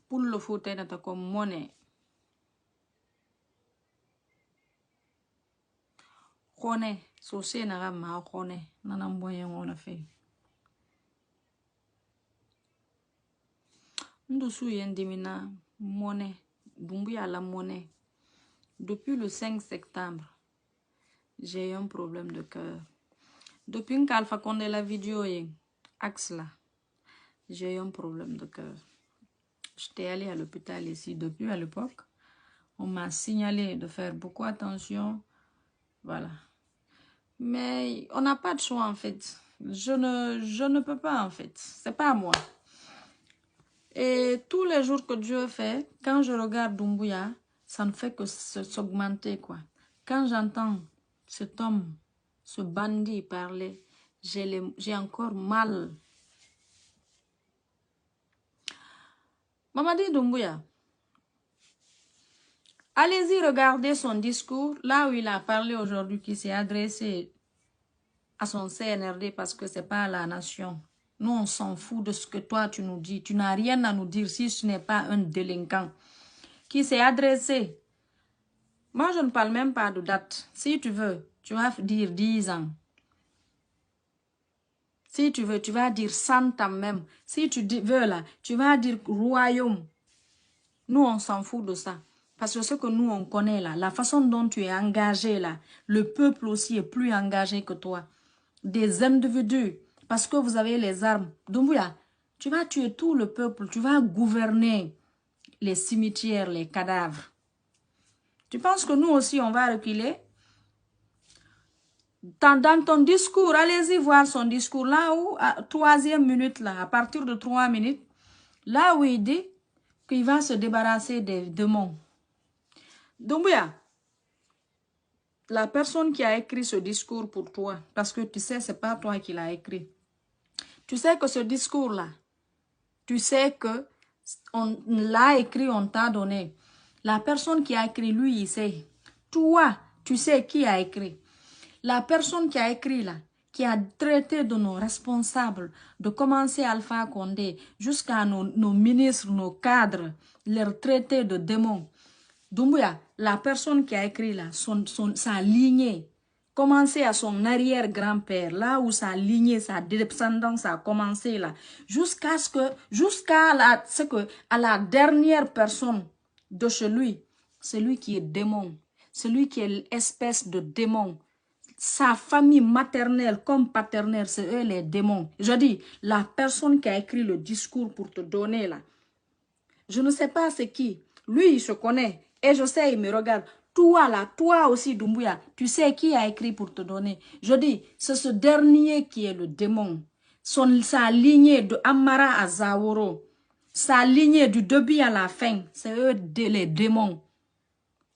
Pour le fauteuil, t'as comme monnaie. Kone, sauce n'a ma kone, n'en moyen on a fait. Ndoussou yendimina monnaie, Doumbouya la monnaie. Depuis le 5 septembre, j'ai eu un problème de cœur. Depuis que Alpha Condé la vidéo axe là, j'ai eu un problème de cœur. J'étais allée à l'hôpital ici depuis à l'époque. On m'a signalé de faire beaucoup attention. Voilà. Mais on n'a pas de choix en fait. Je ne peux pas en fait. C'est pas moi. Et tous les jours que Dieu fait, quand je regarde Doumbouya, ça ne fait que s'augmenter quoi. Quand j'entends cet homme, ce bandit parler, j'ai encore mal. Mamadi Doumbouya, allez-y regarder son discours, là où il a parlé aujourd'hui, qui s'est adressé à son CNRD parce que c'est pas la nation. Nous, on s'en fout de ce que toi, tu nous dis. Tu n'as rien à nous dire si ce n'est pas un délinquant qui s'est adressé. Moi, je ne parle même pas de date. Si tu veux, tu vas dire 10 ans. Si tu veux, tu vas dire 100 ans même. Si tu veux là, tu vas dire royaume. Nous, on s'en fout de ça. Parce que ce que nous, on connaît là, la façon dont tu es engagé là, le peuple aussi est plus engagé que toi. Des individus, parce que vous avez les armes. Doumbouya, tu vas tuer tout le peuple, tu vas gouverner les cimetières, les cadavres. Tu penses que nous aussi, on va reculer? Dans ton discours, allez-y voir son discours, là où, à 3e minute, là, à partir de 3 minutes, là où il dit qu'il va se débarrasser des démons. Doumbouya, la personne qui a écrit ce discours pour toi, parce que tu sais, c'est pas toi qui l'as écrit. Tu sais que ce discours-là, tu sais que on l'a écrit, on t'a donné. La personne qui a écrit, lui, il sait. Toi, tu sais qui a écrit. La personne qui a écrit là, qui a traité de nos responsables, de commencer Alpha Condé jusqu'à nos ministres, nos cadres, leur traiter de démons. Doumbouya, la personne qui a écrit là, sa lignée, commencer à son arrière-grand-père, là où sa lignée, sa descendance a commencé là, jusqu'à la dernière personne de chez lui, celui qui est démon, celui qui est l'espèce de démon. Sa famille maternelle comme paternelle, c'est eux les démons. Je dis, la personne qui a écrit le discours pour te donner là, je ne sais pas c'est qui. Lui, il se connaît. Et je sais, il me regarde. Toi là, toi aussi Doumbouya, tu sais qui a écrit pour te donner. Je dis, c'est ce dernier qui est le démon. Sa lignée de Amara à Zaworo, sa lignée du début à la fin, c'est eux les démons.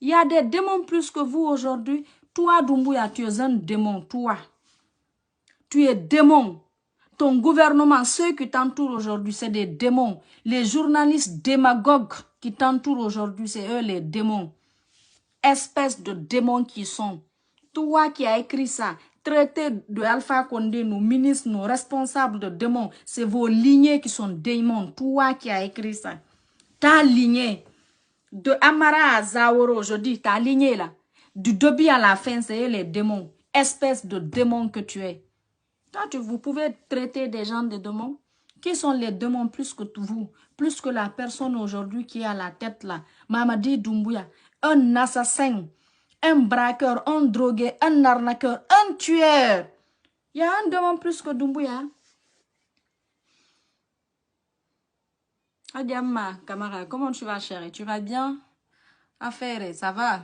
Il y a des démons plus que vous aujourd'hui. Toi Doumbouya, tu es un démon, toi. Tu es démon. Ton gouvernement, ceux qui t'entourent aujourd'hui, c'est des démons. Les journalistes démagogues qui t'entourent aujourd'hui, c'est eux les démons. Espèces de démons qui sont. Toi qui as écrit ça, traité de Alpha Condé, nos ministres, nos responsables de démons, c'est vos lignées qui sont démons. Toi qui as écrit ça. Ta lignée, de Amara à Zaworo, je dis, ta lignée là, du début à la fin, c'est eux les démons. Espèces de démons que tu es. Vous pouvez traiter des gens de démons. Qui sont les démons plus que vous? Plus que la personne aujourd'hui qui est à la tête là. Mamadi Doumbouya. Un assassin. Un braqueur. Un drogué. Un arnaqueur. Un tueur. Il y a un démon plus que Doumbouya. Adiama, camarade. Comment tu vas, chérie? Tu vas bien? Affaire, ça va?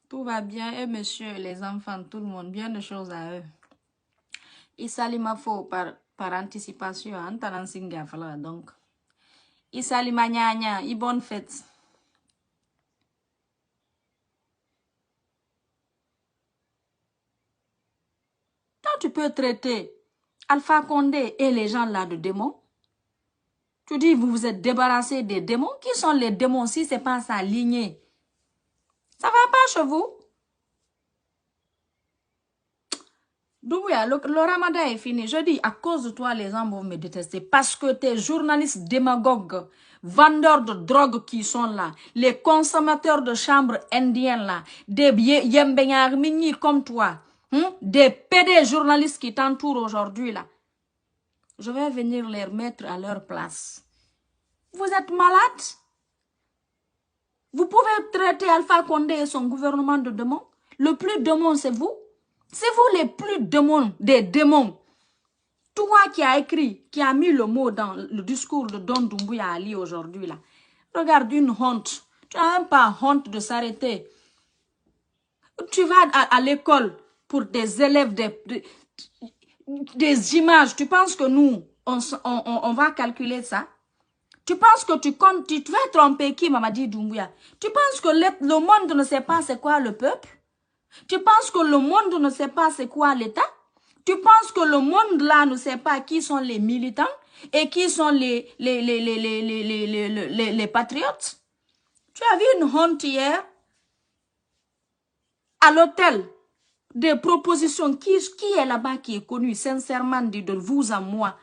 Tout va bien. Et monsieur, les enfants, tout le monde. Bien de choses à eux. Isalima fo par anticipation, donc. Isalima nyanya, bonne fête. Toi, tu peux traiter Alpha Condé et les gens là de démons. Tu dis, vous vous êtes débarrassé des démons. Qui sont les démons si ce n'est pas sa lignée? Ça va pas chez vous? Doumbouya, le ramadan est fini. Je dis, à cause de toi, les gens vont me détester. Parce que tes journalistes démagogues, vendeurs de drogue qui sont là, les consommateurs de chambres indiennes là, des yembenyarmini comme toi, des PD journalistes qui t'entourent aujourd'hui là, je vais venir les mettre à leur place. Vous êtes malades? Vous pouvez traiter Alpha Condé et son gouvernement de démons? Le plus démon, c'est vous? C'est vous les plus démons des démons. Toi qui as écrit, qui a mis le mot dans le discours de Don Doumbouya Ali aujourd'hui là. Regarde, une honte. Tu n'as même pas honte de s'arrêter. Tu vas à l'école pour des élèves, des images. Tu penses que nous, on va calculer ça? Tu penses que tu comptes, tu vas tromper qui, Mamadi Doumbouya? Tu penses que le monde ne sait pas c'est quoi le peuple? Tu penses que le monde ne sait pas c'est quoi l'État? Tu penses que le monde là ne sait pas qui sont les militants et qui sont les patriotes? Tu as vu une honte hier à l'hôtel? Des propositions. Qui est là-bas qui est connu, sincèrement dit de vous à moi?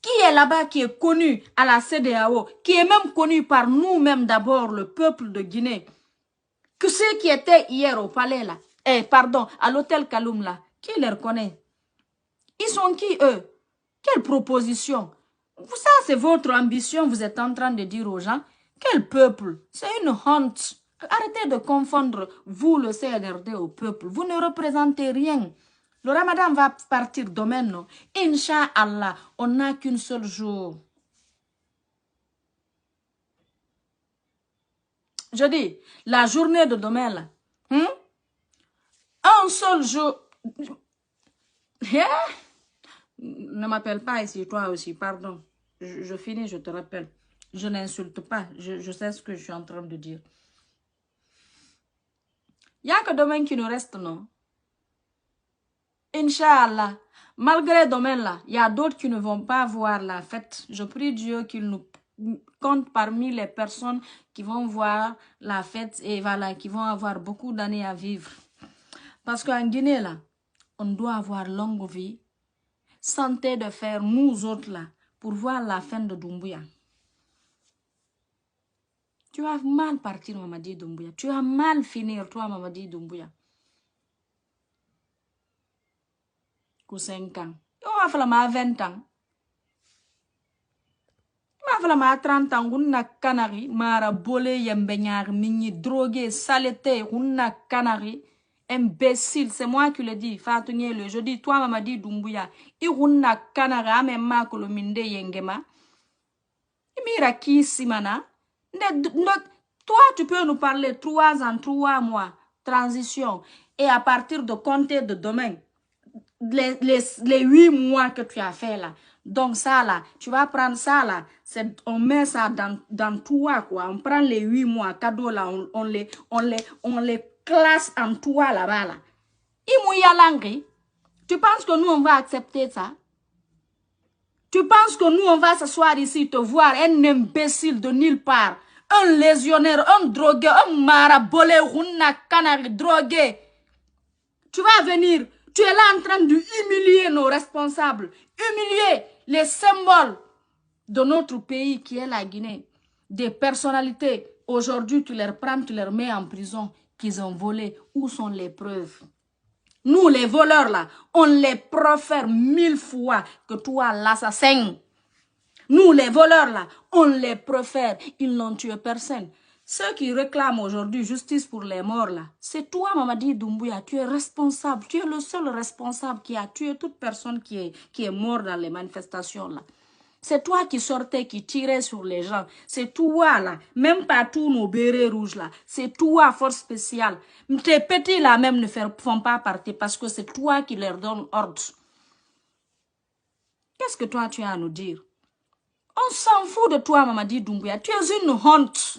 Qui est là-bas qui est connu à la CEDEAO, qui est même connu par nous-mêmes d'abord, le peuple de Guinée? Que ceux qui étaient hier au palais là, pardon, à l'hôtel Kaloum là, qui les reconnaît? Ils sont qui eux? Quelle proposition? Ça c'est votre ambition, vous êtes en train de dire aux gens. Quel peuple? C'est une honte. Arrêtez de confondre vous le CNRD au peuple. Vous ne représentez rien. Le ramadan va partir demain, non? Inch'Allah, on n'a qu'un seul jour. Je dis, la journée de demain, là, un seul jour. Ne m'appelle pas ici, toi aussi, pardon. Je finis, je te rappelle. Je n'insulte pas, je sais ce que je suis en train de dire. Il n'y a que demain qui nous reste, non? Inch'Allah. Malgré demain là, il y a d'autres qui ne vont pas voir la fête. Je prie Dieu qu'il nous compte parmi les personnes qui vont voir la fête et voilà, qui vont avoir beaucoup d'années à vivre. Parce qu'en Guinée là, on doit avoir longue vie, santé de faire nous autres là, pour voir la fin de Doumbouya. Tu vas mal partir, Mamadi Doumbouya. Tu vas mal finir, toi, Mamadi Doumbouya. 5 ans. Yo, ma fala ma 20 ans. Ma fala ma 30 ans. Unna canari. Mara bolé yembenyar. Mini drogué. Saleté. Unna canari. Imbécile. C'est moi qui le dis. Fatunye le. Je dis, toi, Mamadi Doumbouya. Unna canari. Ame ma kolominde yengema. Mira qui simana. Toi, tu peux nous parler 3 ans, 3 mois. Transition. Et à partir de compter de demain. Les 8 mois que tu as fait là. Donc ça là, tu vas prendre ça là, on met ça dans toi quoi. On prend les 8 mois, cadeaux là, on les classe en toi là-bas là. Imouyalangi, tu penses que nous on va accepter ça? Tu penses que nous on va s'asseoir ici, te voir un imbécile de nulle part, un légionnaire, un drogué, un marabolé, un canari drogué. Tu vas venir. Tu es là en train d'humilier nos responsables, humilier les symboles de notre pays qui est la Guinée. Des personnalités, aujourd'hui tu les prends, tu les mets en prison, qu'ils ont volé. Où sont les preuves? Nous les voleurs là, on les profère 1000 fois que toi l'assassin. Nous les voleurs là, on les profère, ils n'ont tué personne. Ceux qui réclament aujourd'hui justice pour les morts là, c'est toi Mamadi Doumbouya, tu es responsable, tu es le seul responsable qui a tué toute personne qui est morte dans les manifestations là. C'est toi qui sortais, qui tirais sur les gens, c'est toi là, même pas tous nos bérets rouges là, c'est toi force spéciale. Tes petits là même ne font pas partie parce que c'est toi qui leur donne ordre. Qu'est-ce que toi tu as à nous dire? On s'en fout de toi Mamadi Doumbouya, tu es une honte.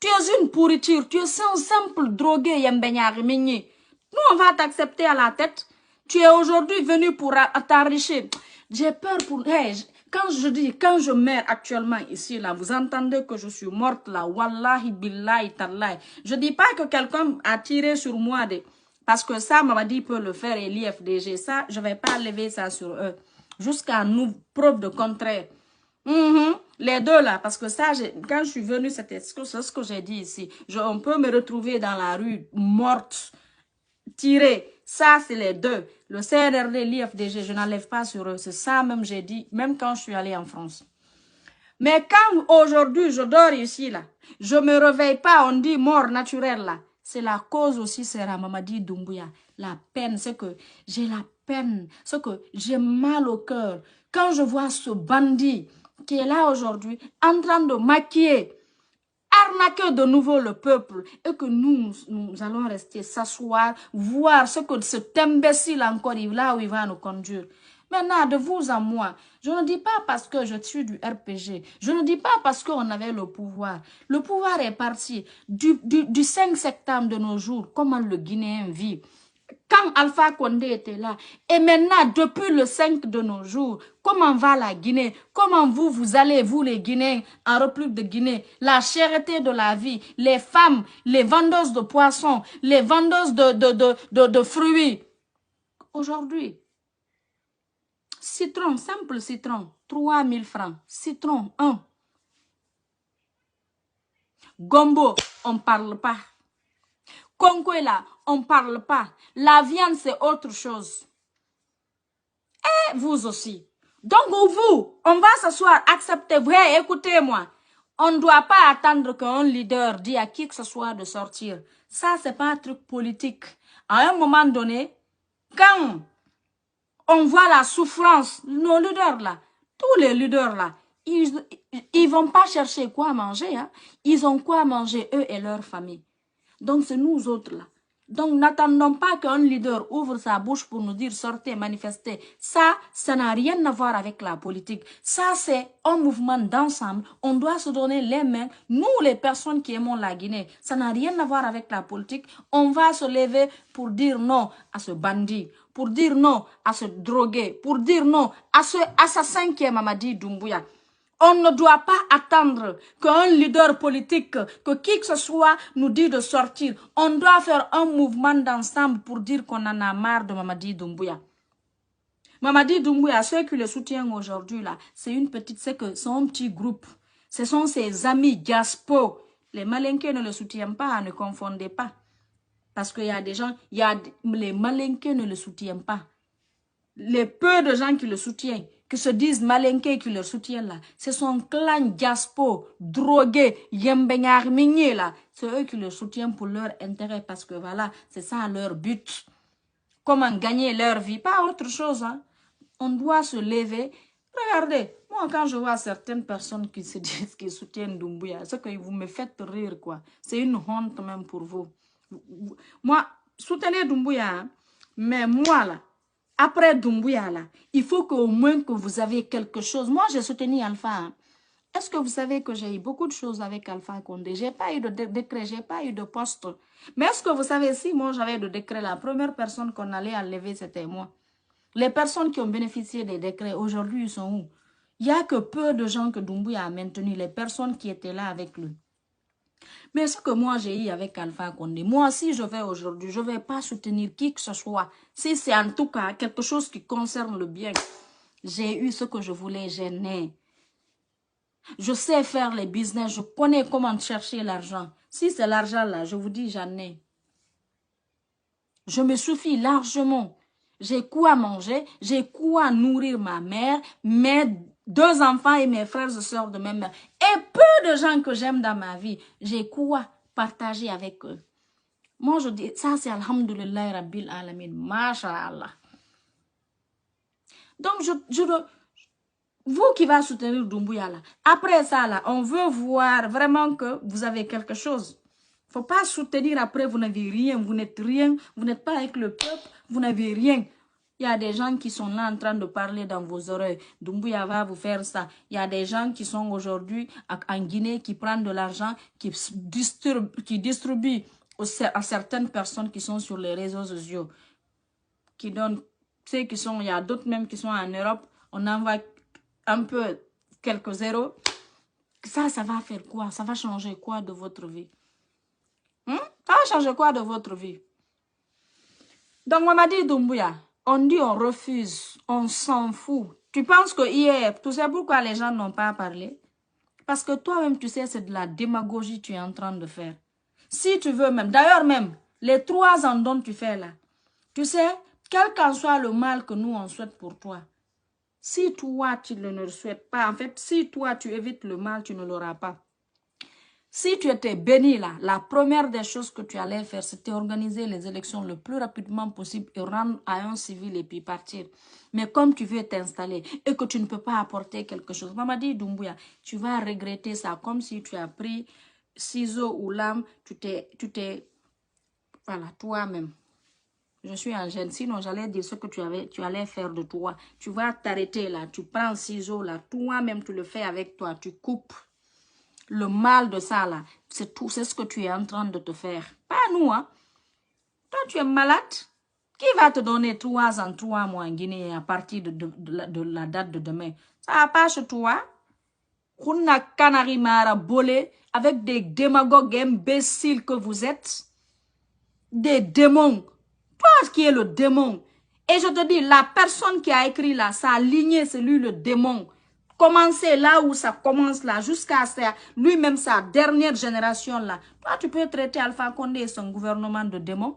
Tu es une pourriture, tu es un simple drogué, Yembenyari Migni. Nous, on va t'accepter à la tête. Tu es aujourd'hui venu pour t'enrichir. J'ai peur pour... Hey, quand je meurs actuellement ici, là, vous entendez que je suis morte là, wallahi, billahi, tallahi. Je dis pas que quelqu'un a tiré sur moi Parce que ça, Mamadi peut le faire et l'IFDG. Ça, je ne vais pas lever ça sur eux. Jusqu'à nous, preuve de contraire. Les deux là, parce que ça, quand je suis venue, c'est ce que j'ai dit ici. On peut me retrouver dans la rue, morte, tirée. Ça, c'est les deux. Le CNRD, l'IFDG, je n'enlève pas sur eux. C'est ça même, j'ai dit, même quand je suis allée en France. Mais quand aujourd'hui, je dors ici, là, je me réveille pas, on dit mort naturelle, là. C'est la cause aussi, c'est Mamadi Doumbouya. La peine, c'est que j'ai la peine, c'est que j'ai mal au cœur. Quand je vois ce bandit qui est là aujourd'hui, en train de maquiller, arnaquer de nouveau le peuple, et que nous allons rester s'asseoir, voir ce que cet imbécile encore, là où il va nous conduire. Maintenant, de vous à moi, je ne dis pas parce que je suis du RPG, je ne dis pas parce qu'on avait le pouvoir. Le pouvoir est parti du 5 septembre de nos jours, comment le Guinéen vit. Quand Alpha Condé était là, et maintenant, depuis le 5 de nos jours, comment va la Guinée? Comment vous allez, vous les Guinéens, en République de Guinée? La cherté de la vie, les femmes, les vendeuses de poissons, les vendeuses de fruits. Aujourd'hui, citron, simple citron, 3000 francs. Citron, 1. Gombo, on ne parle pas. Conquela, on ne parle pas. La viande, c'est autre chose. Et vous aussi. Donc, vous, on va s'asseoir, accepter, vrai, écoutez-moi. On ne doit pas attendre qu'un leader dise à qui que ce soit de sortir. Ça, c'est pas un truc politique. À un moment donné, quand on voit la souffrance, nos leaders là, tous les leaders là, ils vont pas chercher quoi manger. Hein. Ils ont quoi manger, eux et leur famille. Donc, c'est nous autres là. Donc, n'attendons pas qu'un leader ouvre sa bouche pour nous dire sortez, manifestez. Ça n'a rien à voir avec la politique. Ça, c'est un mouvement d'ensemble. On doit se donner les mains. Nous, les personnes qui aimons la Guinée, ça n'a rien à voir avec la politique. On va se lever pour dire non à ce bandit, pour dire non à ce drogué, pour dire non à ce assassin qui est Mamadi Doumbouya. On ne doit pas attendre qu'un leader politique, que qui que ce soit nous dise de sortir. On doit faire un mouvement d'ensemble pour dire qu'on en a marre de Mamadi Doumbouya. Mamadi Doumbouya, ceux qui le soutiennent aujourd'hui, là, c'est un petit groupe. Ce sont ses amis diaspos. Les Malinqués ne le soutiennent pas, ne confondez pas. Parce qu'il y a des gens, les Malinqués ne le soutiennent pas. Les peu de gens qui le soutiennent, qui se disent malinqués qui le soutiennent là, c'est son clan diaspo, drogué, yembenyar migné là. C'est eux qui le soutiennent pour leur intérêt parce que voilà, c'est ça leur but. Comment gagner leur vie, pas autre chose. Hein. On doit se lever. Regardez, moi quand je vois certaines personnes qui se disent qu'ils soutiennent Doumbouya, c'est que vous me faites rire quoi. C'est une honte même pour vous. Moi, soutenez Doumbouya, hein, mais moi là, après Doumbouya, là, il faut qu'au moins que vous avez quelque chose. Moi, j'ai soutenu Alpha. Hein. Est-ce que vous savez que j'ai eu beaucoup de choses avec Alpha Condé? Je n'ai pas eu de décret, je n'ai pas eu de poste. Mais est-ce que vous savez, si moi j'avais de décret, la première personne qu'on allait enlever, c'était moi. Les personnes qui ont bénéficié des décrets, aujourd'hui, ils sont où? Il n'y a que peu de gens que Doumbouya a maintenu, les personnes qui étaient là avec lui. Mais ce que moi j'ai eu avec Alpha Condé, moi si je vais aujourd'hui, je ne vais pas soutenir qui que ce soit. Si c'est en tout cas quelque chose qui concerne le bien, j'ai eu ce que je voulais, j'ai né. Je sais faire les business, je connais comment chercher l'argent. Si c'est l'argent là, je vous dis j'en ai. Je me suffis largement. J'ai quoi manger, j'ai quoi nourrir ma mère, mes 2 enfants et mes frères et sœurs de même mère. Et peu de gens que j'aime dans ma vie, j'ai quoi partager avec eux. Moi, je dis, ça c'est Alhamdulillah Rabbil Alamin, Masha'Allah. Donc, vous qui va soutenir Doumbouya là, après ça là, on veut voir vraiment que vous avez quelque chose. Il ne faut pas soutenir après, vous n'avez rien, vous n'êtes pas avec le peuple, vous n'avez rien. Il y a des gens qui sont là en train de parler dans vos oreilles. Doumbouya va vous faire ça. Il y a des gens qui sont aujourd'hui en Guinée, qui prennent de l'argent, qui distribuent à certaines personnes qui sont sur les réseaux sociaux. Qui donnent, ceux qui sont, il y a d'autres même qui sont en Europe. On envoie un peu quelques zéros. Ça va faire quoi? Ça va changer quoi de votre vie? Ça va changer quoi de votre vie? Donc, Mamadi Doumbouya, on dit on refuse, on s'en fout. Tu penses que hier, tu sais pourquoi les gens n'ont pas parlé? Parce que toi-même, tu sais, c'est de la démagogie que tu es en train de faire. Si tu veux même, d'ailleurs même, les 3 ans dont tu fais là, tu sais, quel qu'en soit le mal que nous on souhaite pour toi, si toi tu ne le souhaites pas, en fait, si toi tu évites le mal, tu ne l'auras pas. Si tu étais béni là, la première des choses que tu allais faire, c'était organiser les élections le plus rapidement possible et rendre à un civil et puis partir. Mais comme tu veux t'installer et que tu ne peux pas apporter quelque chose, Mamadi Doumbouya, tu vas regretter ça comme si tu as pris ciseaux ou lame, tu t'es, voilà, toi-même. Je suis en gêne, sinon j'allais dire ce que tu allais faire de toi. Tu vas t'arrêter là, tu prends ciseaux là, toi-même tu le fais avec toi, tu coupes. Le mal de ça, là, c'est tout, c'est ce que tu es en train de te faire. Pas nous, hein. Toi, tu es malade. Qui va te donner 3 ans, 3 mois en Guinée à partir de la date de demain? Ça va pas chez toi. On a canari mara bolé avec des démagogues imbéciles que vous êtes. Des démons. Toi qui es le démon. Et je te dis, la personne qui a écrit là, sa lignée, c'est lui le démon. Commencer là où ça commence là, jusqu'à lui-même sa dernière génération là. Toi, tu peux traiter Alpha Condé et son gouvernement de démon.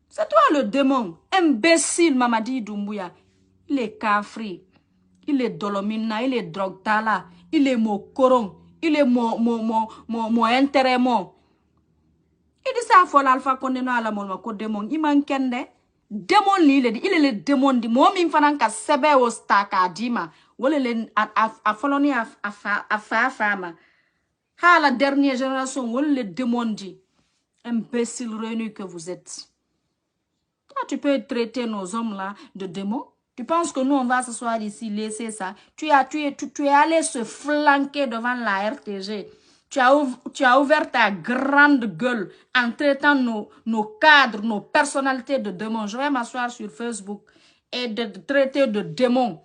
C'est toi le démon. Imbécile, Mamadi Doumbouya. Il est Kafri. Il est Dolomina. Il est Drogtala. Il est Mokoron. Il est mon intérêt. Il dit ça, faut l'Alpha Condé na la molma ko démon. Il manque kende. Démon li, il est le démon di. Moi, mi fanan ka sebe o staka dima. Wole le a foloni a fama. Ha la dernière génération, wole le démon di. Imbécile réuni que vous êtes. Toi, tu peux traiter nos hommes là de démons. Tu penses que nous, on va s'asseoir ici, laisser ça. Tu es allé se flanquer devant la RTG. Tu as ouvert ta grande gueule en traitant nos cadres, nos personnalités de démons. Je vais m'asseoir sur Facebook et de traiter de démons.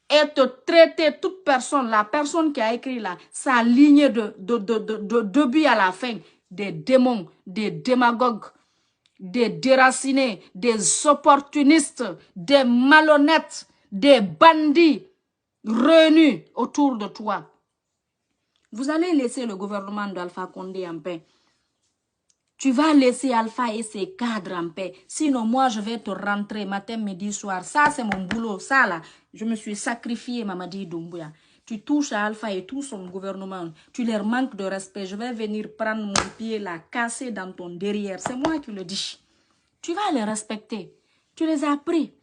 Et te traiter toute personne, la personne qui a écrit là, sa lignée de début à la fin, des démons, des démagogues, des déracinés, des opportunistes, des malhonnêtes, des bandits réunis autour de toi. Vous allez laisser le gouvernement d'Alpha Condé en paix. Tu vas laisser Alpha et ses cadres en paix. Sinon, moi, je vais te rentrer matin, midi, soir. Ça, c'est mon boulot. Ça, là, je me suis sacrifié, Mamadi Doumbouya. Tu touches à Alpha et tout son gouvernement. Tu leur manques de respect. Je vais venir prendre mon pied, là, casser dans ton derrière. C'est moi qui le dis. Tu vas les respecter. Tu les as pris.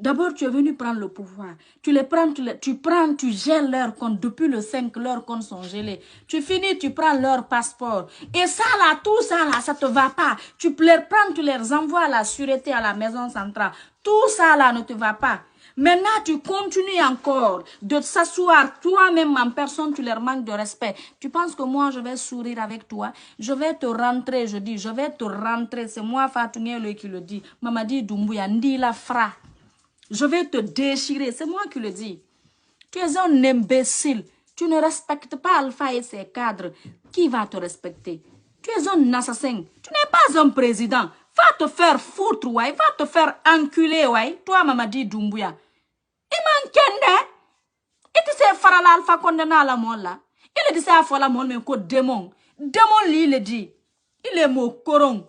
D'abord, tu es venu prendre le pouvoir. Tu les prends, tu gèles leurs comptes. Depuis le 5, leurs comptes sont gelés. Tu finis, tu prends leur passeport. Et ça là, tout ça là, ça te va pas. Tu les prends, tu les envoies à la sûreté, à la maison centrale. Tout ça là ne te va pas. Maintenant, tu continues encore de s'asseoir toi-même en personne, tu leur manques de respect. Tu penses que moi, je vais sourire avec toi? Je vais te rentrer, je dis, je vais te rentrer. C'est moi, Fatou Ngele, qui le dit. Mamadi Doumbouya, Ndi la fra. Je vais te déchirer. C'est moi qui le dis. Tu es un imbécile. Tu ne respectes pas Alpha et ses cadres. Qui va te respecter? Tu es un assassin. Tu n'es pas un président. Va te faire foutre, ouais. Va te faire enculer, ouais. Toi, Mamadi Doumbouya. Il manque et tu sais, Farala Alpha Condé na la mol là. Il dit ça à la mol, mais quoi démon. Démon, lui, il dit. Il est mon coron.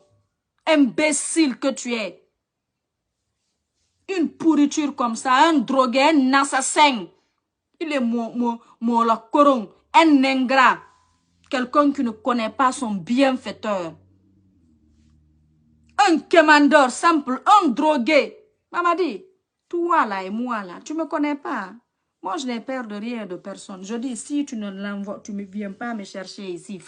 Imbécile que tu es. Une pourriture comme ça, un drogué, un assassin. Il est mon la coron, un ingrat. Quelqu'un qui ne connaît pas son bienfaiteur. Un commandeur simple, un drogué. Maman dit, toi là et moi là, tu ne me connais pas. Moi, je n'ai peur de rien de personne. Je dis, si tu ne viens pas me chercher ici,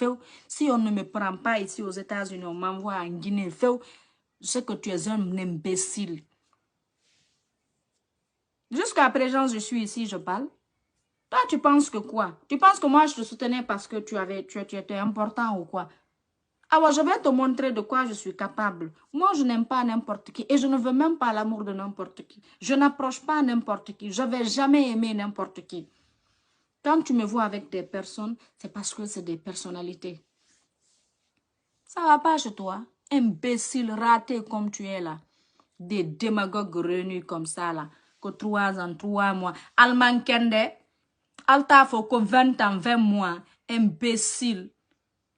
si on ne me prend pas ici aux États-Unis, on m'envoie en Guinée, je sais que tu es un imbécile. Jusqu'à présent, je suis ici, je parle. Toi, tu penses que quoi? Tu penses que moi, je te soutenais parce que tu étais important ou quoi? Alors, je vais te montrer de quoi je suis capable. Moi, je n'aime pas n'importe qui et je ne veux même pas l'amour de n'importe qui. Je n'approche pas n'importe qui. Je ne vais jamais aimer n'importe qui. Quand tu me vois avec des personnes, c'est parce que c'est des personnalités. Ça ne va pas chez toi. Imbécile, raté comme tu es là. Des démagogues renus comme ça, là. Que 3 ans, 3 mois. Alman Kende, Alta faut que 20 ans, 20 mois. Imbécile.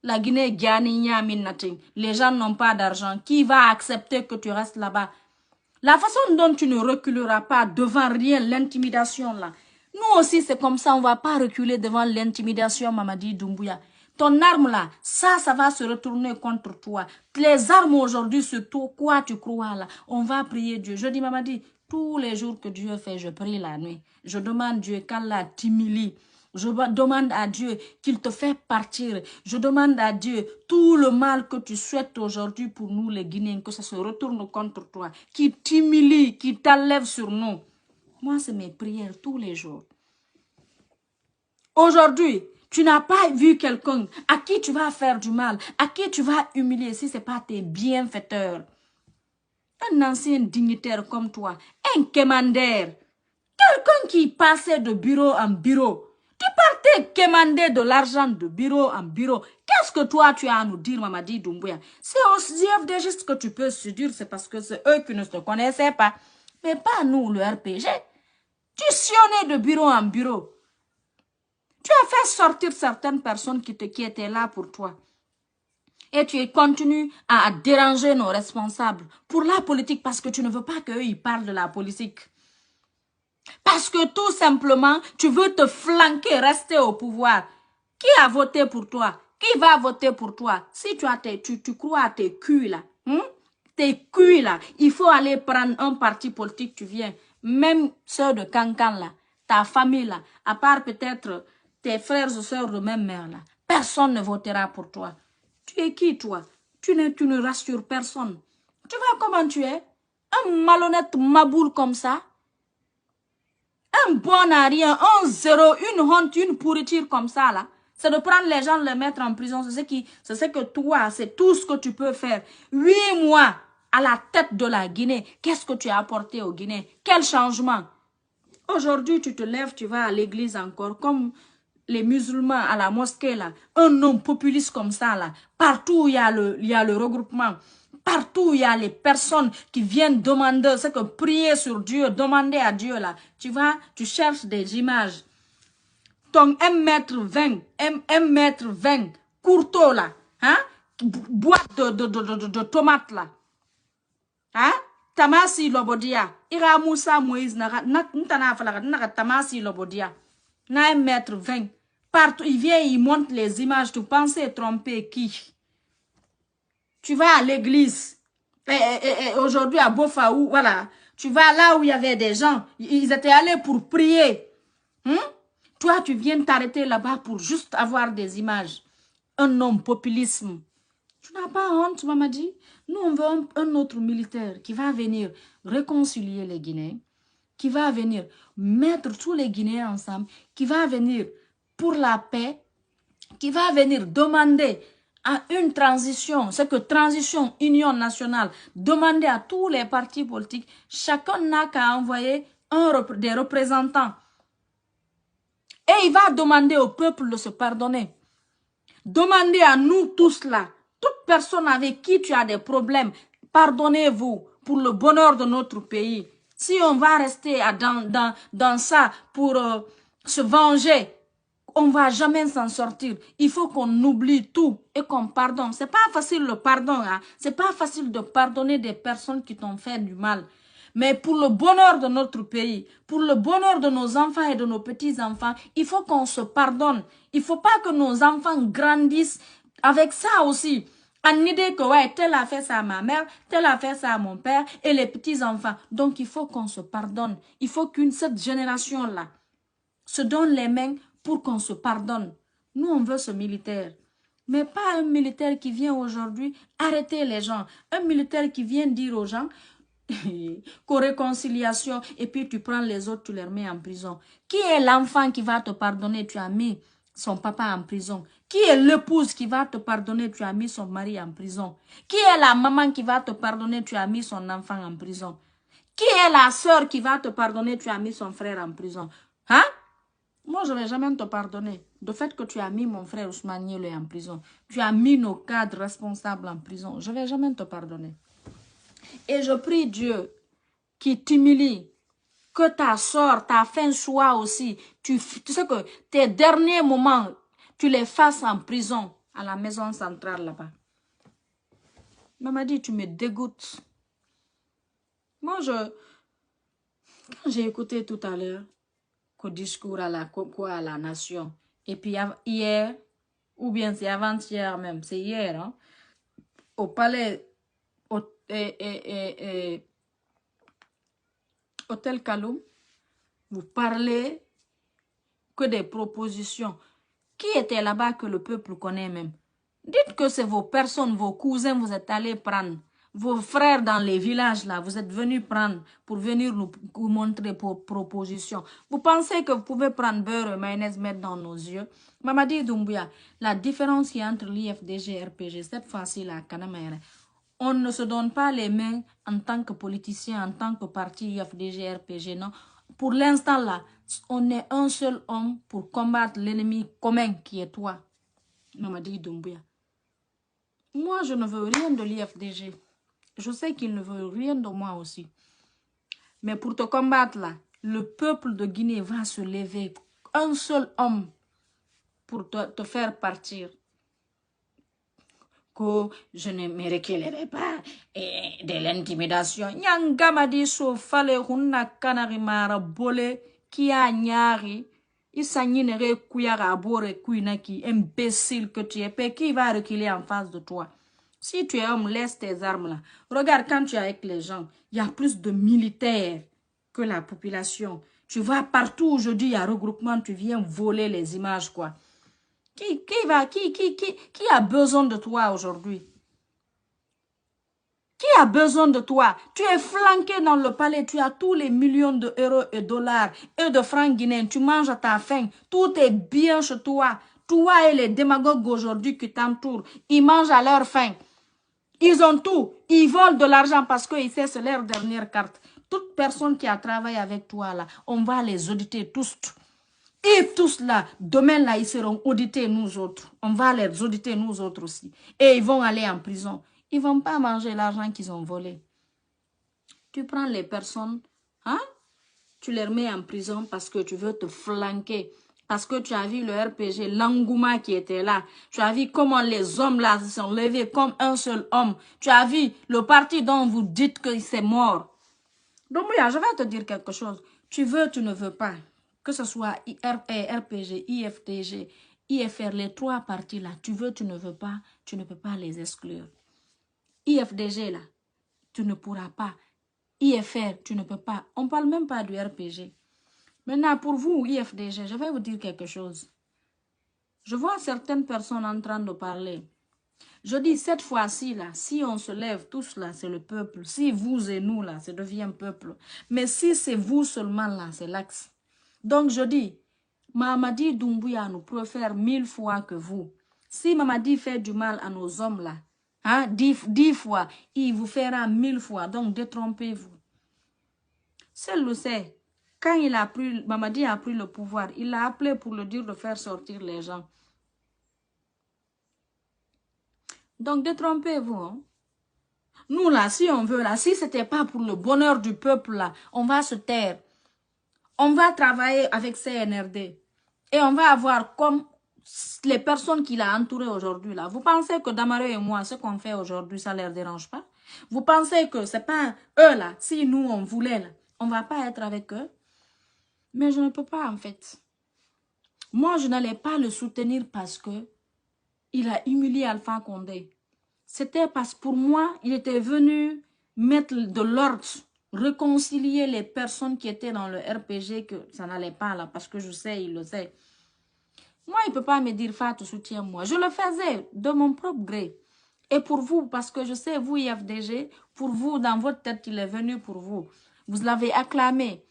La Guinée, Gani, nothing. Les gens n'ont pas d'argent. Qui va accepter que tu restes là-bas? La façon dont tu ne reculeras pas devant rien, l'intimidation là. Nous aussi, c'est comme ça, on ne va pas reculer devant l'intimidation, Mamadi Doumbouya. Ton arme là, ça va se retourner contre toi. Les armes aujourd'hui, sur quoi tu crois là? On va prier Dieu. Je dis, Mamadi, tous les jours que Dieu fait, je prie la nuit. Je demande Dieu qu'Allah t'humilie. Je demande à Dieu qu'il te fait partir. Je demande à Dieu tout le mal que tu souhaites aujourd'hui pour nous les Guinéens, que ça se retourne contre toi, qui t'humilie, qui t'enlève sur nous. Moi, c'est mes prières tous les jours. Aujourd'hui, tu n'as pas vu quelqu'un à qui tu vas faire du mal, à qui tu vas humilier si ce n'est pas tes bienfaiteurs. Un ancien dignitaire comme toi, un quémandaire, quelqu'un qui passait de bureau en bureau. Tu partais quémander de l'argent de bureau en bureau. Qu'est-ce que toi tu as à nous dire, Mamadi Doumbouya? C'est aux IFDGistes que tu peux se dire, c'est parce que c'est eux qui ne te connaissaient pas. Mais pas nous, le RPG. Tu sionnais de bureau en bureau. Tu as fait sortir certaines personnes qui étaient là pour toi. Et tu continues à déranger nos responsables pour la politique parce que tu ne veux pas qu'eux ils parlent de la politique. Parce que tout simplement, tu veux te flanquer, rester au pouvoir. Qui a voté pour toi? Qui va voter pour toi? Si tu crois à tes culs là, tes culs là, il faut aller prendre un parti politique, tu viens. Même ceux de Cancan là, ta famille là, à part peut-être tes frères ou sœurs de même mère là, personne ne votera pour toi. Tu es qui toi? Tu ne rassures personne. Tu vois comment tu es? Un malhonnête maboule comme ça? Un bon à rien, un zéro, une honte, une pourriture comme ça, là. C'est de prendre les gens, les mettre en prison. C'est ce que toi, c'est tout ce que tu peux faire. 8 mois à la tête de la Guinée. Qu'est-ce que tu as apporté aux Guinéens? Quel changement? Aujourd'hui, tu te lèves, tu vas à l'église encore, comme les musulmans à la mosquée, là. Un homme populiste comme ça, là. Partout, il y a le regroupement. Partout, il y a les personnes qui viennent demander, c'est que prier sur Dieu, demander à Dieu, là. Tu vas, tu cherches des images. Ton 1,20 m, 1,20 m, courteau, là. Hein? Boîte de tomates, là. Hein? Tamasi Lobodia. Ira Moussa Moïse, n'tana falaga, Tamasi Lobodia. 1,20 m. Partout, il vient, il montre les images. Tu pensais tromper qui? Tu vas à l'église. Et aujourd'hui, à Bofaou, voilà. Tu vas là où il y avait des gens. Ils étaient allés pour prier. Toi, tu viens t'arrêter là-bas pour juste avoir des images. Un homme populisme. Tu n'as pas honte, Mamadi? Nous, on veut un autre militaire qui va venir réconcilier les Guinéens, qui va venir mettre tous les Guinéens ensemble, qui va venir pour la paix, qui va venir demander à une transition, c'est que transition, union nationale, demander à tous les partis politiques, chacun n'a qu'à envoyer des représentants. Et il va demander au peuple de se pardonner. Demander à nous tous là, toute personne avec qui tu as des problèmes, pardonnez-vous pour le bonheur de notre pays. Si on va rester dans ça pour se venger, on ne va jamais s'en sortir. Il faut qu'on oublie tout et qu'on pardonne. Ce n'est pas facile le pardon. Hein? Ce n'est pas facile de pardonner des personnes qui t'ont fait du mal. Mais pour le bonheur de notre pays, pour le bonheur de nos enfants et de nos petits-enfants, il faut qu'on se pardonne. Il ne faut pas que nos enfants grandissent avec ça aussi. En idée que ouais, tel a fait ça à ma mère, tel a fait ça à mon père et les petits-enfants. Donc il faut qu'on se pardonne. Il faut cette génération-là se donne les mains pour qu'on se pardonne. Nous, on veut ce militaire. Mais pas un militaire qui vient aujourd'hui arrêter les gens. Un militaire qui vient dire aux gens qu'aux réconciliation et puis tu prends les autres, tu les remets en prison. Qui est l'enfant qui va te pardonner? Tu as mis son papa en prison. Qui est l'épouse qui va te pardonner? Tu as mis son mari en prison. Qui est la maman qui va te pardonner? Tu as mis son enfant en prison. Qui est la sœur qui va te pardonner? Tu as mis son frère en prison. Hein? Moi, je ne vais jamais te pardonner. Le fait que tu as mis mon frère Ousmane Nielo en prison, tu as mis nos cadres responsables en prison, je ne vais jamais te pardonner. Et je prie Dieu qui t'humilie, que ta soeur, ta fin soit aussi. Tu sais que tes derniers moments, tu les fasses en prison, à la maison centrale là-bas. Maman dit, tu me dégoûtes. Moi, quand j'ai écouté tout à l'heure, qu'au discours à la nation, et puis hier, ou bien c'est avant-hier même, c'est hier, hein, au palais, Hôtel Kaloum, vous parlez que des propositions. Qui était là-bas que le peuple connaît même? Dites que c'est vos personnes, vos cousins, vous êtes allés prendre. Vos frères dans les villages, là, vous êtes venus prendre pour venir nous montrer vos propositions. Vous pensez que vous pouvez prendre beurre et mayonnaise, mettre dans nos yeux? Mamadi Doumbouya, la différence qu'il y a entre l'IFDG et RPG, cette fois-ci, là, on ne se donne pas les mains en tant que politicien, en tant que parti IFDG, RPG, non. Pour l'instant, là, on est un seul homme pour combattre l'ennemi commun qui est toi, Mamadi Doumbouya. Moi, je ne veux rien de l'IFDG. Je sais qu'il ne veut rien de moi aussi. Mais pour te combattre là, le peuple de Guinée va se lever. Un seul homme pour te faire partir. Que je ne me reculerai pas de l'intimidation. Nyangamadi so fale hunna kanari mara bole kia nyari. Isa nyinere kuyara abore kuinaki imbécile que tu es. Qui va reculer en face de toi? Si tu es homme, laisse tes armes là. Regarde quand tu es avec les gens, il y a plus de militaires que la population. Tu vas partout aujourd'hui, il y a regroupement, tu viens voler les images quoi. Qui a besoin de toi aujourd'hui? Qui a besoin de toi? Tu es flanqué dans le palais, tu as tous les millions d'euros et dollars et de francs guinéens, tu manges à ta faim, tout est bien chez toi. Toi et les démagogues aujourd'hui qui t'entourent, ils mangent à leur faim. Ils ont tout. Ils volent de l'argent parce qu'ils savent c'est leur dernière carte. Toute personne qui a travaillé avec toi, là, on va les auditer tous. Et tous là, demain là, ils seront audités nous autres. On va les auditer nous autres aussi. Et ils vont aller en prison. Ils ne vont pas manger l'argent qu'ils ont volé. Tu prends les personnes, hein? Tu les remets en prison parce que tu veux te flanquer. Parce que tu as vu le RPG, l'engouement qui était là. Tu as vu comment les hommes là se sont levés comme un seul homme. Tu as vu le parti dont vous dites que c'est mort. Donc, je vais te dire quelque chose. Tu veux, tu ne veux pas. Que ce soit RPG, IFDG, IFR, les trois partis là. Tu veux, tu ne veux pas. Tu ne peux pas les exclure. IFDG là, tu ne pourras pas. IFR, tu ne peux pas. On ne parle même pas du RPG. Maintenant, pour vous, IFDG, je vais vous dire quelque chose. Je vois certaines personnes en train de parler. Je dis, cette fois-ci, là, si on se lève tous, là, c'est le peuple. Si vous et nous, là, ça devient peuple. Mais si c'est vous seulement, là, c'est l'axe. Donc, je dis, Mamadi Doumbouya nous préfère 1000 fois que vous. Si Mamadi fait du mal à nos hommes, là, hein, 10 fois, il vous fera 1000 fois. Donc, détrompez-vous. Seul le sait. Quand Mamadi a pris le pouvoir, il l'a appelé pour le dire de faire sortir les gens. Donc, détrompez-vous. Hein? Nous, là, si on veut, là, si ce n'était pas pour le bonheur du peuple, là, on va se taire. On va travailler avec CNRD. Et on va avoir comme les personnes qui l'ont entouré aujourd'hui, là. Vous pensez que Damaro et moi, ce qu'on fait aujourd'hui, ça ne leur dérange pas? Vous pensez que ce n'est pas eux, là, si nous, on voulait, là, on ne va pas être avec eux? Mais je ne peux pas, en fait. Moi, je n'allais pas le soutenir parce que il a humilié Alpha Condé. C'était parce que pour moi, il était venu mettre de l'ordre, réconcilier les personnes qui étaient dans le RPG, que ça n'allait pas là, parce que je sais, il le sait. Moi, il ne peut pas me dire, Fatou, soutiens-moi. Je le faisais de mon propre gré. Et pour vous, parce que je sais, vous, IFDG, pour vous, dans votre tête, il est venu pour vous. Vous l'avez acclamé.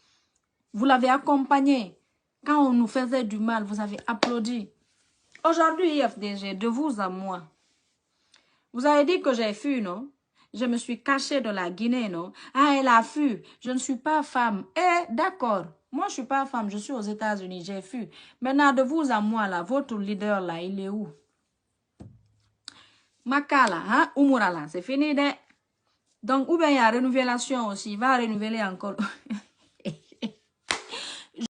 Vous l'avez accompagné. Quand on nous faisait du mal, vous avez applaudi. Aujourd'hui, IFDG, de vous à moi. Vous avez dit que j'ai fui, non? Je me suis cachée de la Guinée, non? Ah, elle a fui. Je ne suis pas femme. Eh, d'accord. Moi, je ne suis pas femme. Je suis aux États-Unis. J'ai fui. Maintenant, de vous à moi, là, votre leader, là, il est où? Makala, hein? Umura, là, c'est fini, de... Donc, ou bien il y a rénovation aussi, il va renouveler encore.